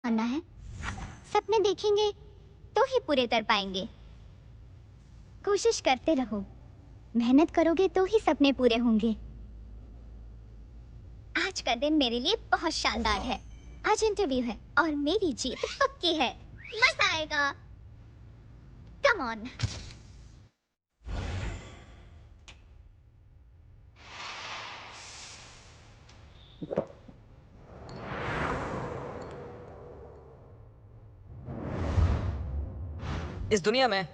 आना है। सपने देखेंगे तो ही पूरे कर पाएंगे। कोशिश करते रहो, मेहनत करोगे तो ही सपने पूरे होंगे। आज का दिन मेरे लिए बहुत शानदार है। आज इंटरव्यू है और मेरी जीत पक्की है। मजा आएगा। Come on. इस दुनिया में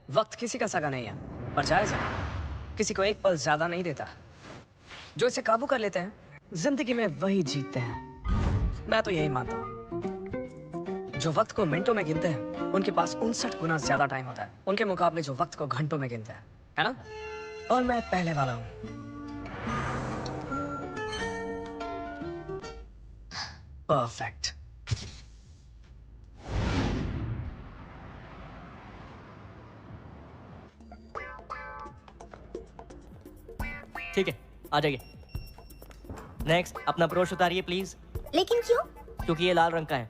वक्त किसी का सगा नहीं है, पर जायज है, किसी को एक पल ज्यादा नहीं देता। जो इसे काबू कर लेते हैं जिंदगी में वही जीतते हैं। मैं तो यही मानता हूँ। जो वक्त को मिनटों में गिनते हैं उनके पास 59 गुना ज्यादा टाइम होता है उनके मुकाबले जो वक्त को घंटों में गिनते हैं, है ना? और मैं पहले वाला हूँ। परफेक्ट। ठीक है, आ जाइए। नेक्स्ट, अपना ब्रोश उतारिए प्लीज। लेकिन क्यों? क्योंकि ये लाल रंग का है।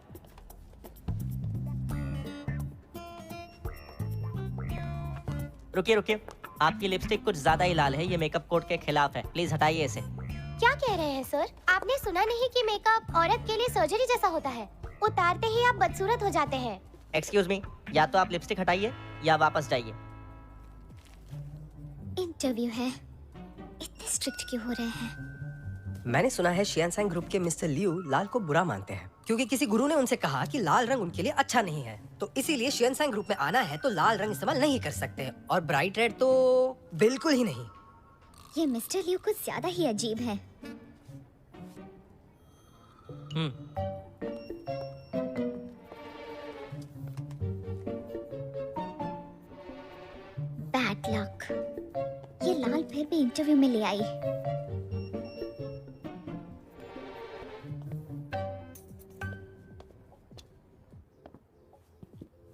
रुकिए रुकिए, आपकी लिपस्टिक कुछ ज्यादा ही लाल है। ये मेकअप कोड के खिलाफ है, प्लीज हटाइए इसे। क्या कह रहे हैं सर? आपने सुना नहीं कि मेकअप औरत के लिए सर्जरी जैसा होता है? उतारते ही आप बदसूरत हो जाते हैं। एक्सक्यूज मी, या तो आप लिपस्टिक हटाइए या वापस जाइए। इंटरव्यू है, इतने स्ट्रिक्ट क्यों हो रहे हैं? मैंने सुना है शियानसैंग ग्रुप के मिस्टर लियू लाल को बुरा मानते हैं क्योंकि किसी गुरु ने उनसे कहा कि लाल रंग उनके लिए अच्छा नहीं है। तो इसीलिए शियानसैंग ग्रुप में आना है तो लाल रंग इस्तेमाल नहीं कर सकते और ब्राइट रेड तो बिल्कुल ही नहीं। ये मिस्टर लियू कुछ ज्यादा ही अजीब है। Bad luck. ये लाल फिर भी इंटरव्यू में ले आई।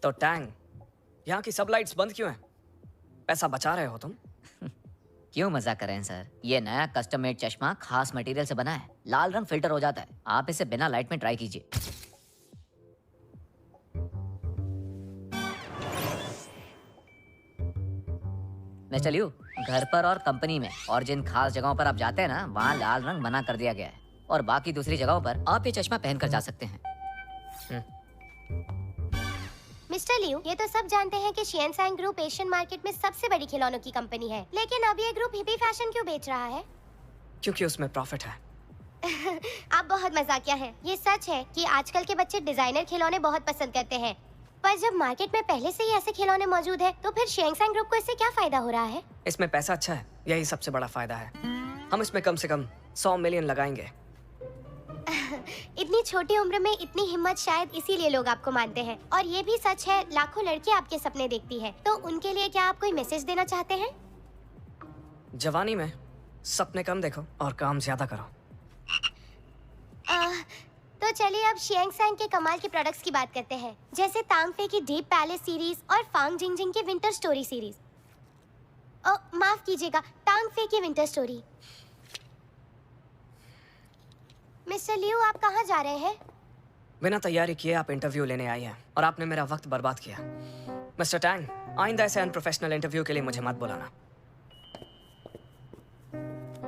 तो टैंग, यहाँ की सब लाइट्स बंद क्यों हैं? पैसा बचा रहे हो तुम? क्यों मजाक कर रहे हैं सर? ये नया कस्टम मेड चश्मा खास मटेरियल से बना है। लाल रंग फिल्टर हो जाता है। आप इसे बिना लाइट में ट्राई कीजिए। मिस्टर लियू, घर पर और कंपनी में और जिन खास जगहों पर आप जाते हैं ना, वहाँ लाल रंग मना कर दिया गया है और बाकी दूसरी जगहों पर आप ये चश्मा पहनकर जा सकते हैं। मिस्टर लियू, ये तो सब जानते हैं कि शियानसैंग ग्रुप एशियन मार्केट में सबसे बड़ी खिलौनों की कंपनी है, लेकिन अब ये ग्रुप हिप्पी फैशन क्यों बेच रहा है? क्योंकि उसमें प्रॉफिट है। आप बहुत मजाकिया हैं। ये सच है कि आजकल के बच्चे डिजाइनर खिलौने बहुत पसंद करते हैं, पर जब मार्केट में पहले से ही ऐसे खिलौने मौजूद है तो फिर शियानसैंग ग्रुप को इससे क्या फायदा हो रहा है? इसमें पैसा अच्छा है, यही सबसे बड़ा फायदा है। हम इसमें कम से कम 100 मिलियन लगाएंगे। इतनी छोटी उम्र में इतनी हिम्मत, शायद इसीलिए लोग आपको मानते हैं। और ये भी सच है, लाखों लड़की आपके सपने देखती है। तो उनके लिए क्या आप कोई मैसेज देना चाहते हैं? जवानी में सपने कम देखो और काम ज्यादा करो। तो चलिए अब शियांगसैंग के कमाल के प्रोडक्ट्स की बात करते हैं, जैसे तांगफे की डीप पैलेस सीरीज और फांग जिंगजिंग की विंटर स्टोरी सीरीज। माफ कीजिएगा, तांगफे की विंटर स्टोरी। मिस्टर लियू, आप कहाँ जा रहे हैं? बिना तैयारी किए आप इंटरव्यू लेने आई हैं और आपने मेरा वक्त बर्बाद किया। मिस्टर टैंग, आइंदा ऐसे अनप्रोफेशनल इंटरव्यू के लिए मुझे मत बुलाना।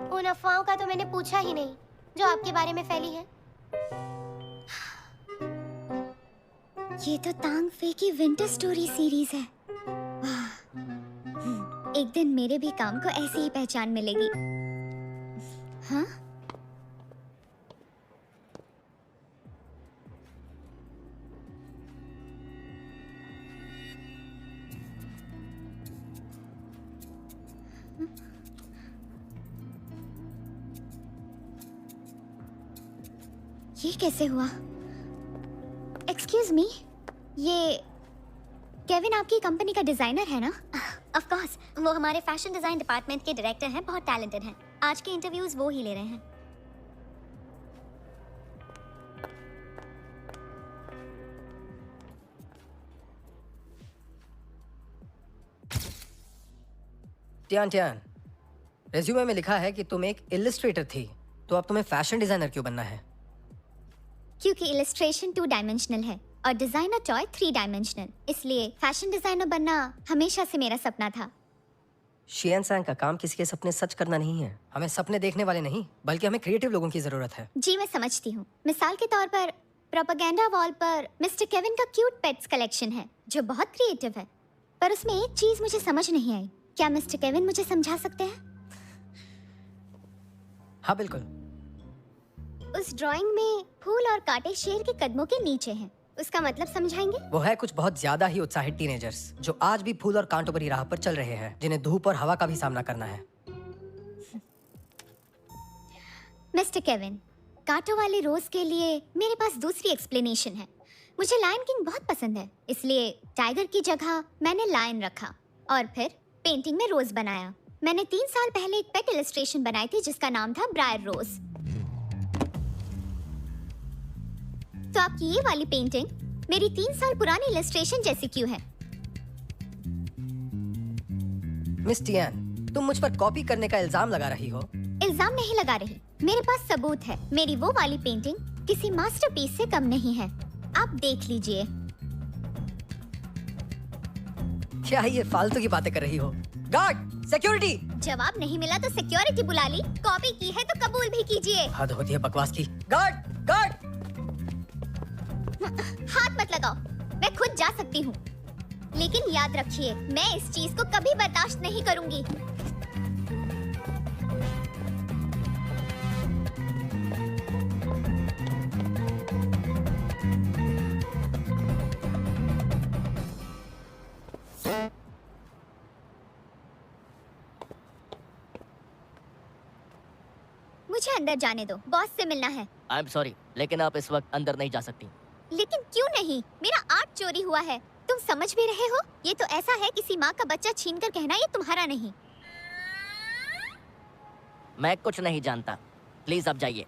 उन अफवाहों का तो मैंने पूछा ही नहीं जो आपके बारे में फैली है। ये तो तांगफे की विंटर स्टोरी सीरीज है। वाह, एक दिन मेरे भी काम को ऐसी ही पहचान मिलेगी। हाँ? ये कैसे हुआ? एक्सक्यूज मी, ये केविन आपकी कंपनी का डिजाइनर है ना? ऑफ कोर्स, वो हमारे फैशन डिजाइन डिपार्टमेंट के डायरेक्टर हैं, बहुत टैलेंटेड हैं। आज के इंटरव्यूज वो ही ले रहे हैं। टियान टियान, रेज्यूमे में लिखा है कि तुम एक इलस्ट्रेटर थी, तो अब तुम्हें फैशन डिजाइनर क्यों बनना है? क्योंकि इलस्ट्रेशन 2 डायमेंशनल है और डिजाइनर टॉय 3 डायमेंशनल, इसलिए फैशन डिजाइनर बनना हमेशा से मेरा सपना था। शियन सैंग का काम किसी के सपने सच करना नहीं है। हमें सपने देखने वाले नहीं, बल्कि हमें क्रिएटिव लोगों की जरूरत है। जी मैं समझती हूँ। मिसाल के तौर पर प्रोपेगेंडा वॉल पर मिस्टर केविन का क्यूट पेट्स कलेक्शन है जो बहुत क्रिएटिव है, पर उसमें एक चीज मुझे समझ नहीं आई। क्या मिस्टर केविन मुझे समझा सकते हैं? हाँ बिल्कुल। उस ड्राइंग में फूल और कांटे शेर के कदमों के नीचे हैं, उसका मतलब समझाएंगे? वो है कुछ बहुत ज्यादा ही उत्साहित टीनेजर्स जो आज भी फूल और कांटों भरी राह पर चल रहे हैं, जिन्हें धूप और हवा का भी सामना करना है। मिस्टर केविन, कांटों वाले रोज के लिए मेरे पास दूसरी एक्सप्लेनेशन है। मुझे लायन किंग बहुत पसंद है, इसलिए टाइगर की जगह मैंने लायन रखा और फिर पेंटिंग में रोज बनाया। मैंने 3 साल पहले एक पेट इलस्ट्रेशन बनाई थी जिसका नाम था ब्रायर रोज। तो आपकी ये वाली पेंटिंग मेरी 3 साल पुरानी इलस्ट्रेशन जैसी क्यों है? मिस टियान, तुम मुझ पर कॉपी करने का इल्जाम लगा रही हो। इल्जाम नहीं लगा रही, मेरे पास सबूत है। मेरी वो वाली पेंटिंग किसी मास्टरपीस से कम नहीं है, आप देख लीजिए। क्या ये फालतू की बातें कर रही हो? Guard, security! जवाब नहीं मिला तो सिक्योरिटी बुला ली, कॉपी की है तो कबूल भी कीजिए। हद होती है बकवास की। Guard, guard! हाथ मत लगाओ, मैं खुद जा सकती हूँ, लेकिन याद रखिए मैं इस चीज को कभी बर्दाश्त नहीं करूंगी। मुझे अंदर जाने दो, बॉस से मिलना है। आई एम सॉरी, लेकिन आप इस वक्त अंदर नहीं जा सकती। लेकिन क्यों नहीं? मेरा आर्ट चोरी हुआ है, तुम समझ भी रहे हो? ये तो ऐसा है किसी माँ का बच्चा छीनकर कहना ये तुम्हारा नहीं। मैं कुछ नहीं जानता, प्लीज आप जाइए।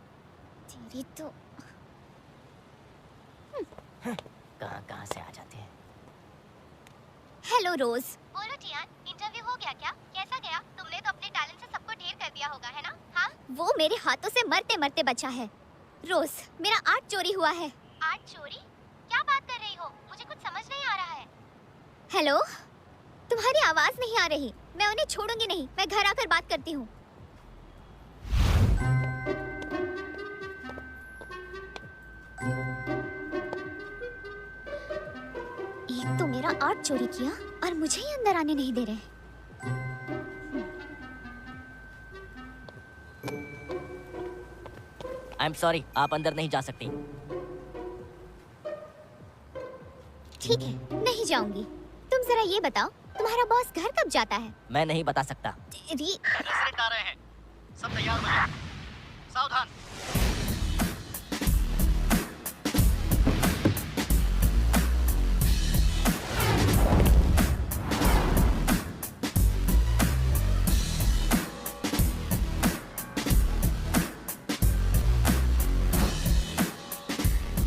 तेरी तो कहाँ कहाँ से आ जाते हैं। हेलो रोज। बोलो टियान, इंटरव्यू हो गया क्या? कैसा गया? तुमने तो अपने टैलेंट से सबको ढेर कर दिया होगा, है ना? हाँ? वो मेरे हाथों से मरते मरते बचा है। रोज, मेरा आर्ट चोरी हुआ है। आर्ट चोरी? क्या बात कर रही हो? मुझे कुछ समझ नहीं आ रहा है। हेलो, तुम्हारी आवाज नहीं आ रही। मैं उन्हें छोड़ूंगी नहीं, मैं घर आकर बात करती हूँ। एक तो मेरा आर्ट चोरी किया और मुझे ही अंदर आने नहीं दे रहे। आई एम सॉरी, आप अंदर नहीं जा सकती। ठीक है, नहीं जाऊंगी। तुम जरा ये बताओ, तुम्हारा बॉस घर कब जाता है? मैं नहीं बता सकता। तेरी आ रहे हैं, सब तैयार हो जाए, सावधान।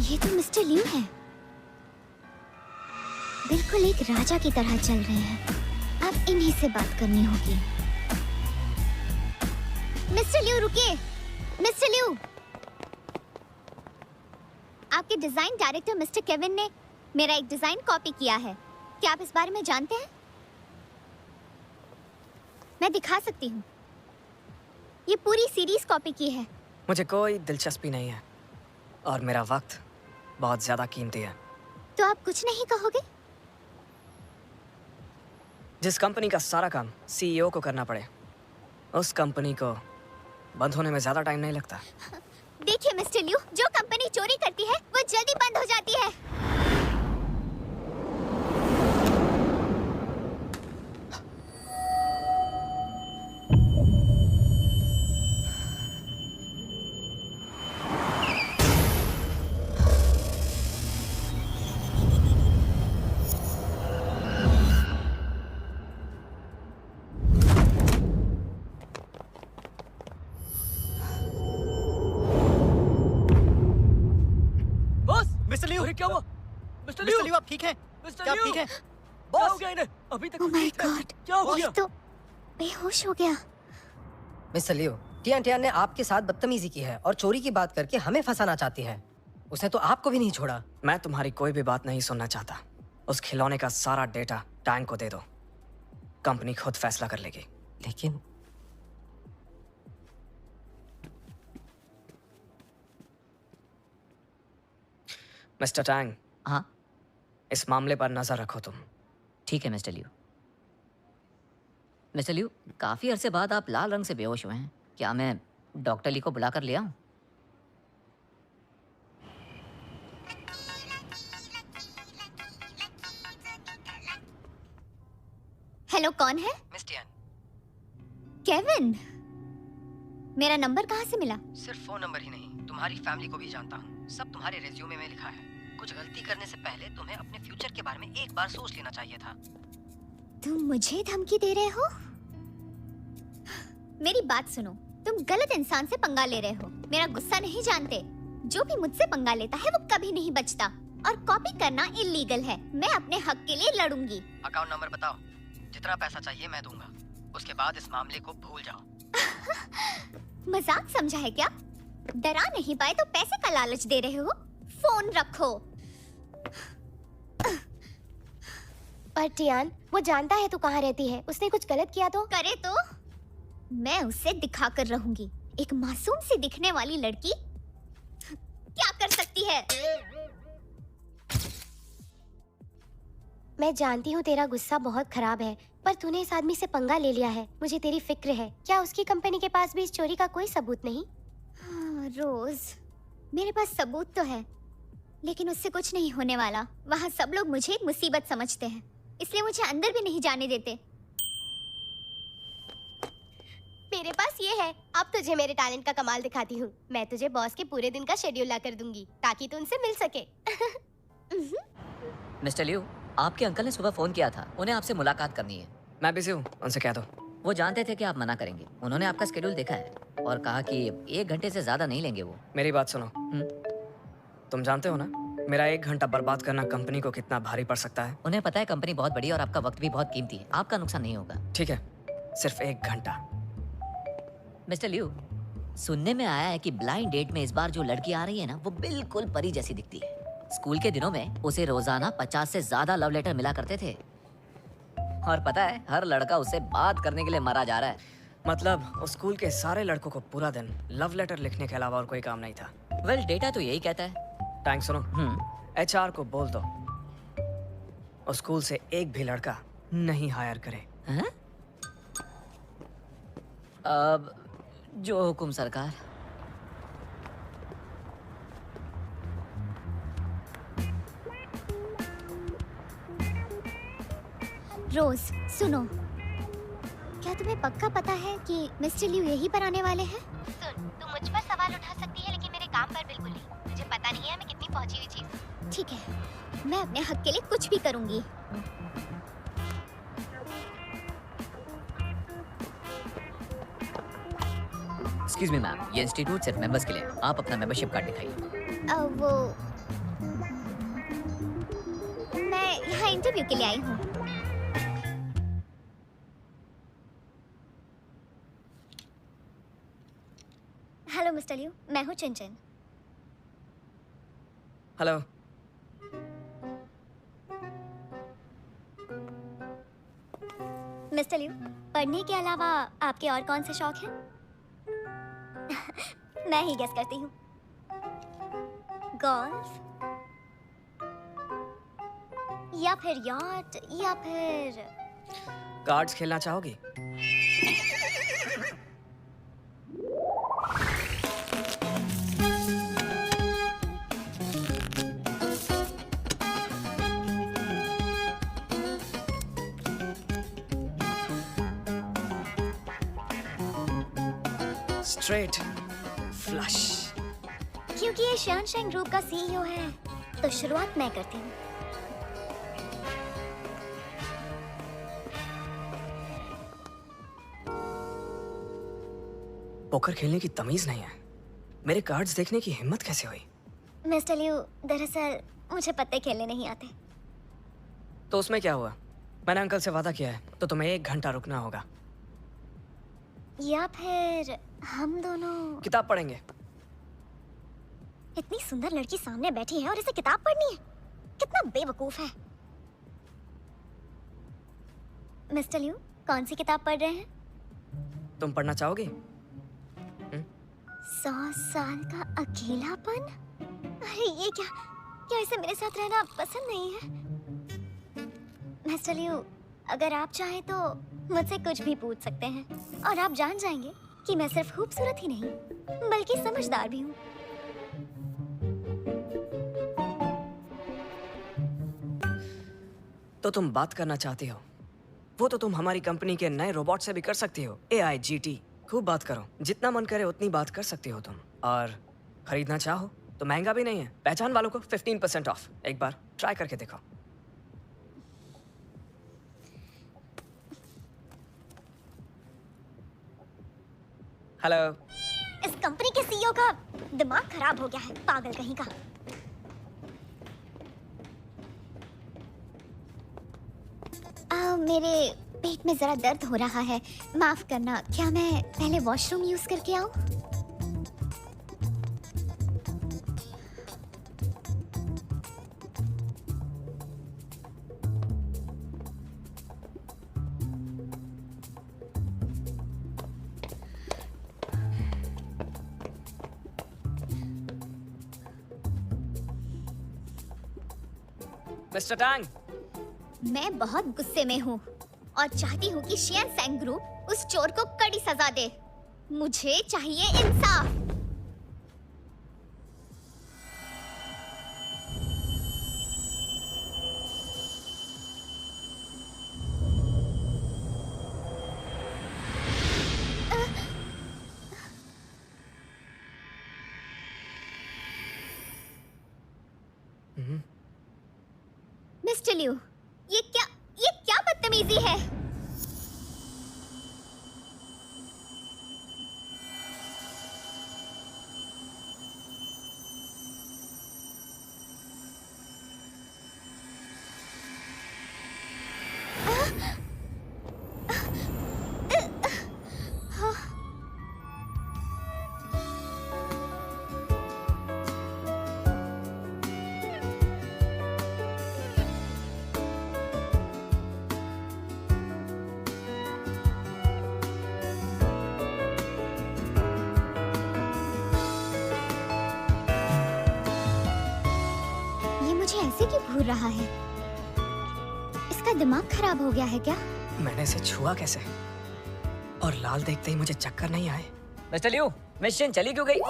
ये तो मिस्टर लियू है, बिल्कुल एक राजा की तरह चल रहे हैं। अब इन्हीं से बात करनी होगी। मिस्टर लियू रुकिए। मिस्टर लियू, आपके डिजाइन डायरेक्टर मिस्टर केविन ने मेरा एक डिजाइन कॉपी किया है। क्या आप इस बारे में जानते हैं? मैं दिखा सकती हूँ, ये पूरी सीरीज कॉपी की है। मुझे कोई दिलचस्पी नहीं है और मेरा वक्त बहुत ज्यादा कीमती है। तो आप कुछ नहीं कहोगे? जिस कंपनी का सारा काम सीईओ को करना पड़े, उस कंपनी को बंद होने में ज्यादा टाइम नहीं लगता। देखिए मिस्टर लियू, जो कंपनी चोरी करती है वो जल्दी बंद हो जाती है। मिस्टर लियू, क्या हुआ? मिस्टर लियू, आप ठीक हैं? क्या आप ठीक हैं? क्या हो गया इन्हें? अभी तक ओह माय गॉड, क्या हो ये गया? तो बेहोश हो गया। मिस्टर लियो, टियान टियान ने आपके साथ बदतमीजी की है और चोरी की बात करके हमें फंसाना चाहती है। उसने तो आपको भी नहीं छोड़ा। मैं तुम्हारी कोई भी बात नहीं सुनना चाहता। उस खिलौने का सारा डेटा टैंक को दे दो, कंपनी खुद फैसला कर लेगी। लेकिन मिस्टर टैंग, हाँ इस मामले पर नजर रखो तुम। ठीक है मिस्टर लियू। मिस्टर लियू, काफ़ी अरसे बाद आप लाल रंग से बेहोश हुए हैं। क्या मैं डॉक्टर ली को बुलाकर ले आऊं? हेलो, कौन है? Miss Tian, Kevin. मेरा नंबर कहाँ से मिला? सिर्फ फोन नंबर ही नहीं, तुम्हारी फैमिली को भी जानता हूँ। सब तुम्हारे रेज्यूमे में लिखा है। कुछ गलती करने से पहले तुम्हें अपने फ्यूचर के बारे में एक बार सोच लेना चाहिए था। तुम मुझे धमकी दे रहे हो? मेरी बात सुनो, तुम गलत इंसान से पंगा ले रहे हो। मेरा गुस्सा नहीं जानते। जो भी मुझसे पंगा लेता है वो कभी नहीं बचता, और कॉपी करना इलीगल है। मैं अपने हक के लिए लड़ूंगी। अकाउंट नंबर बताओ, जितना पैसा चाहिए मैं दूंगा। उसके बाद इस मामले को भूल जाओ। मजाक समझा है क्या? डरा नहीं पाए तो पैसे का लालच दे रहे हो? फोन रखो। पर टियान, वो जानता है तू कहाँ रहती है। उसने कुछ गलत किया तो? करे तो मैं उसे दिखा कर रहूंगी। एक मासूम सी दिखने वाली लड़की क्या कर सकती है? मैं जानती हूँ तेरा गुस्सा बहुत खराब है, पर तूने इस आदमी से पंगा ले लिया है। मुझे तेरी फिक्र है। क्या उसकी कंपनी के पास भी इस चोरी का कोई सबूत नहीं? हाँ, रोज, मेरे पास सबूत तो है, लेकिन उससे कुछ नहीं होने वाला। वहाँ सब लोग मुझे एक मुसीबत समझते हैं, इसलिए मुझे अंदर भी नहीं जाने देते। मेरे पास ये है। अब तुझे मेरे टैलेंट का कमाल दिखाती हूँ। मैं तुझे बॉस के पूरे दिन का शेड्यूल ला कर दूंगी, ताकि तू उनसे मिल सके। मिस्टर लियू, आपके अंकल ने सुबह फ़ोन किया था। उन्हें आपसे मुलाकात करनी है। मैं बिजी हूँ, उनसे कह दो। वो जानते थे कि आप मना करेंगे। उन्होंने आपका स्केड्यूल देखा है और कहा कि 1 घंटे से ज़्यादा नहीं लेंगे वो। मेरी बात सुनो, तुम जानते हो ना मेरा 1 घंटा बर्बाद करना कंपनी को कितना भारी पड़ सकता है। उन्हें पता है कंपनी बहुत बड़ी और आपका वक्त भी बहुत कीमती है। आपका नुकसान नहीं होगा। ठीक है, सिर्फ 1 घंटा। मिस्टर लियू, सुनने में आया है कि ब्लाइंड डेट में इस बार जो लड़की आ रही है ना, वो बिल्कुल परी जैसी दिखती है। स्कूल के दिनों में उसे रोजाना 50 से ज्यादा लव लेटर मिला करते थे, और पता है हर लड़का उससे बात करने के लिए मरा जा रहा है। मतलब उस स्कूल के सारे लड़कों को पूरा दिन लव लेटर लिखने के अलावा और कोई काम नहीं था। वेल, डेटा तो यही कहता है। टैंक सुनो, HR को बोल दो उस स्कूल से एक भी लड़का नहीं हायर करे। हैं? अब जो हुकुम सरकार। रोज, सुनो, क्या तुम्हें पक्का पता है कि मिस्टर लियू यहीं पर आने वाले हैं? सुन, तू मुझ पर सवाल उठा सकती है, लेकिन मेरे काम पर बिल्कुल नहीं। तुझे पता नहीं है मैं कितनी पहुंची हुई चीज। ठीक है, मैं अपने हक के लिए कुछ भी करूंगी। एक्सक्यूज मी मैम, ये इंस्टीट्यूट सिर्फ मेंबर्स के लिए है। आप अपना मेंबरशिप कार्ड दिखाइए। वो मैं यहाँ इंटरव्यू के लिए आई हूँ। हेलो मिस्टर लियू, मैं हूँ चिंचिन। हेलो। मिस्टर लियू, पढ़ने के अलावा आपके और कौन से शौक हैं? मैं ही गेस करती हूँ। गोल्फ, या फिर यॉट, या फिर कार्ड्स खेलना चाहोगी? Straight flush. क्योंकि ये शनशाइन ग्रुप का CEO है, तो शुरुआत मैं करती हूँ। पोकर खेलने की तमीज नहीं है। मेरे कार्ड्स देखने की हिम्मत कैसे हुई? मिस्टर लियू, दरअसल मुझे पत्ते खेलने नहीं आते। तो उसमें क्या हुआ? मैंने अंकल से वादा किया है, तो तुम्हें 1 घंटा रुकना होगा। या फिर हम दोनों किताब पढ़ेंगे। इतनी सुंदर लड़की सामने बैठी है और इसे किताब पढ़नी है। कितना बेवकूफ है। मिस्टर लियू, कौन सी किताब पढ़ रहे हैं? तुम पढ़ना चाहोगे? 100 साल का अकेलापन? अरे ये क्या? क्या इसे मेरे साथ रहना पसंद नहीं है? मिस्टर लियू, अगर आप चाहें तो मुझसे कुछ भी पूछ सकते हैं और आप जान जाएंगे कि मैं सिर्फ खूबसूरत ही नहीं बल्कि समझदार भी हूँ। तो तुम बात करना चाहती हो? वो तो तुम हमारी कंपनी के नए रोबोट से भी कर सकती हो, AIGT। खूब बात करो, जितना मन करे उतनी बात कर सकती हो तुम। और खरीदना चाहो तो महंगा भी नहीं है, पहचान वालों को 15% ऑफ। एक बार ट्राई करके देखो। हेलो। इस कंपनी के सीईओ का दिमाग खराब हो गया है, पागल कहीं का। मेरे पेट में जरा दर्द हो रहा है, माफ करना। क्या मैं पहले वॉशरूम यूज करके आऊं? मिस्टर टैंग, मैं बहुत गुस्से में हूँ और चाहती हूँ कि शियन सैंग ग्रुप उस चोर को कड़ी सजा दे। मुझे चाहिए इंसाफ। मिस्टर लियू, ये क्या बदतमीजी है? ये मुझे ऐसे क्यों घूर रहा है? इसका दिमाग खराब हो गया है क्या? मैंने इसे छुआ कैसे? और लाल देखते ही मुझे चक्कर नहीं आए। मिस्टर लियू, मिशन चली क्यों गई?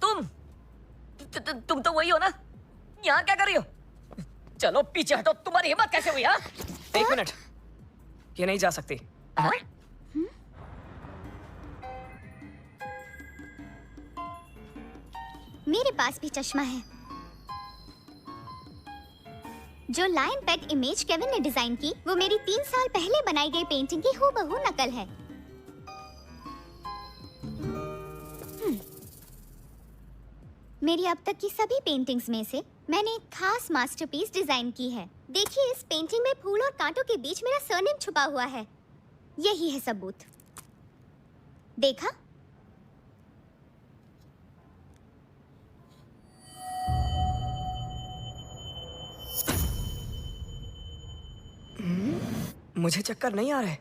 तुम तो वही हो ना? यहाँ क्या कर रही हो? चलो पीछे हटो, तुम्हारी हिम्मत कैसे हुई? हाँ? एक मिनट, ये नहीं जा सकती। हाँ? मेरे पास भी चश्मा है। जो लायन पेट इमेज केविन ने डिजाइन की, वो मेरी 3 साल पहले बनाई गई पेंटिंग की हूबहू नकल है। मेरी अब तक की सभी पेंटिंग्स में से मैंने एक खास मास्टरपीस डिजाइन की है। देखिए, इस पेंटिंग में फूल और कांटों के बीच मेरा सरनेम छुपा हुआ है। यही है सबूत। देखा? मुझे चक्कर नहीं आ रहे।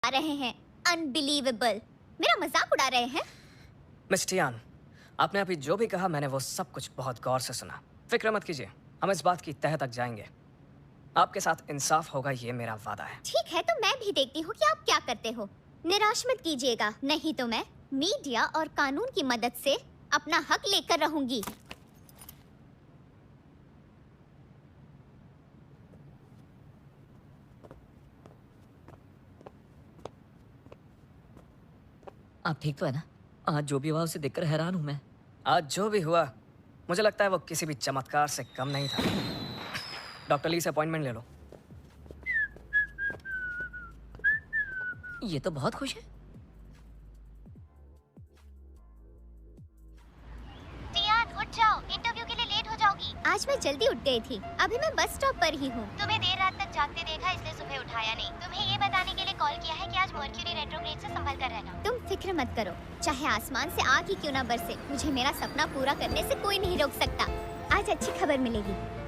रहे हैं। अनबिलीवेबल। मेरा मजाक उड़ा रहे हैं। मिस टियान, आपने अभी जो भी कहा मैंने वो सब कुछ बहुत गौर से सुना। फिक्र मत कीजिए, हम इस बात की तह तक जाएंगे। आपके साथ इंसाफ होगा, ये मेरा वादा है। ठीक है, तो मैं भी देखती हूँ कि आप क्या करते हो। निराश मत कीजिएगा, नहीं तो मैं मीडिया और कानून की मदद से अपना हक लेकर रहूंगी। आप ठीक तो है ना? आज जो भी हुआ उसे देखकर हैरान हूं मैं। आज जो भी हुआ मुझे लगता है वो किसी भी चमत्कार से कम नहीं था। डॉक्टर ली से अपॉइंटमेंट ले लो। ये तो बहुत खुश है। टियान उठ जाओ, इंटरव्यू के लिए लेट हो जाओगी। आज मैं जल्दी उठ गई थी, अभी मैं बस स्टॉप पर ही हूँ। तुम्हें देर रात तक जागते देखा इसलिए सुबह उठाया नहीं। तुम्हें ये बताने के लिए कॉल किया है कि आज मर्क्यूरी रेट्रोग्रेड से संभल कर रहना। तुम फिक्र मत करो, चाहे आसमान से आग ही क्यों ना बरसे, मुझे मेरा सपना पूरा करने से कोई नहीं रोक सकता। आज अच्छी खबर मिलेगी।